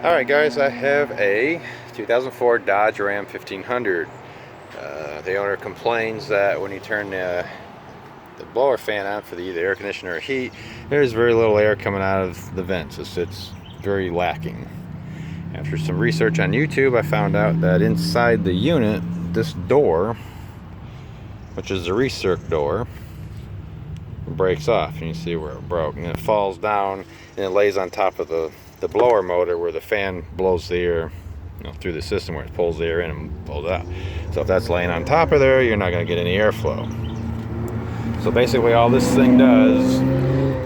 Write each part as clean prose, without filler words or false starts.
Alright guys, I have a 2004 Dodge Ram 1500. The owner complains that when you turn the blower fan on for the either air conditioner or heat, there's very little air coming out of the vents. It's very lacking. After some research on YouTube, I found out that inside the unit, this door, which is the recirc door, breaks off, and you see where it broke, and it falls down and it lays on top of the blower motor where the fan blows the air, through the system, where it pulls the air in and pulls it out. So if that's laying on top of there, you're not going to get any airflow. So basically all this thing does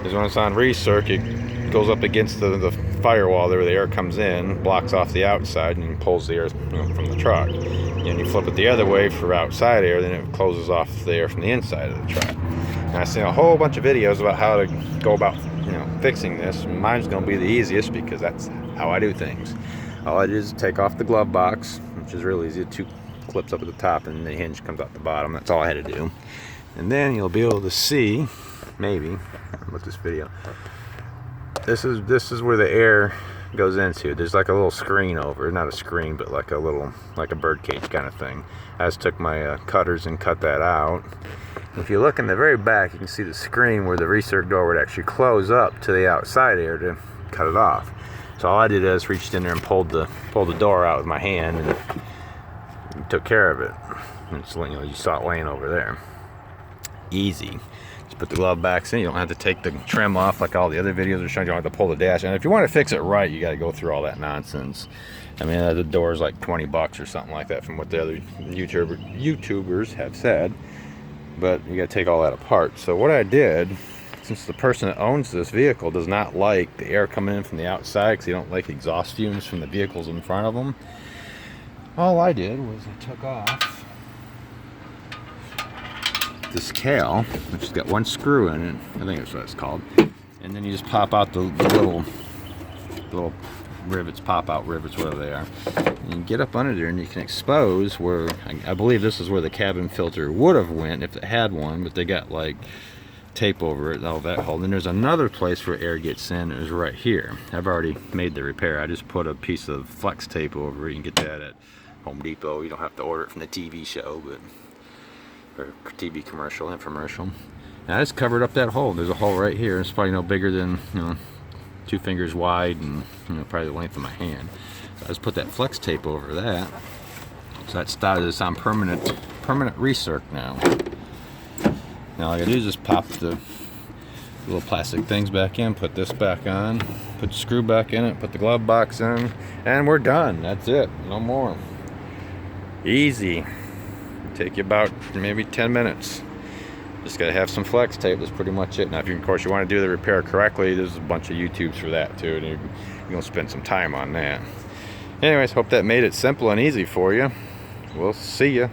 is when it's on recirc, it goes up against the firewall there where the air comes in, blocks off the outside, and pulls the air from the truck. And you flip it the other way for outside air, then it closes off the air from the inside of the truck. And I've seen a whole bunch of videos about how to go about fixing this. Mine's going to be the easiest because that's how I do things. All I do is take off the glove box, which is real easy. 2 clips up at the top and the hinge comes out the bottom. That's all I had to do. And then you'll be able to see, maybe, with this video, this is where the air goes into. There's like a little screen over, not a screen, but like a bird cage kind of thing. I just took my cutters and cut that out. If you look in the very back, you can see the screen where the recirc door would actually close up to the outside air to cut it off. So all I did is reached in there and pulled the door out with my hand and took care of it. And it's, you saw it laying over there. Easy. Just put the glove backs in. You don't have to take the trim off like all the other videos are showing. You don't have to pull the dash. And if you want to fix it right, you got to go through all that nonsense. I mean, the door is like $20 or something like that from what the other YouTubers have said. But you got to take all that apart. So what I did, since the person that owns this vehicle does not like the air coming in from the outside because they don't like exhaust fumes from the vehicles in front of them, all I did was I took off this cowl, which has got 1 screw in it. I think that's what it's called. And then you just pop out the little rivets, pop-out rivets, whatever they are. And you get up under there and you can expose where, I believe this is where the cabin filter would have went if it had one, but they got like tape over it, all that hole. And there's another place where air gets in, is right here. I've already made the repair. I just put a piece of flex tape over it. You can get that at Home Depot. You don't have to order it from the TV show, or TV commercial, infomercial. And I just covered up that hole. There's a hole right here. It's probably no bigger than 2 fingers wide and probably the length of my hand. So I just put that flex tape over that. So that started this on permanent recirc now. Now all I gotta do is just pop the little plastic things back in, put this back on, put the screw back in it, put the glove box in, and we're done. That's it. No more. Easy. Take you about maybe 10 minutes. Just gotta have some flex tape. That's pretty much it. Now, if you, of course, you want to do the repair correctly, there's a bunch of YouTubes for that too, and you're gonna spend some time on that. Anyways, hope that made it simple and easy for you. We'll see ya.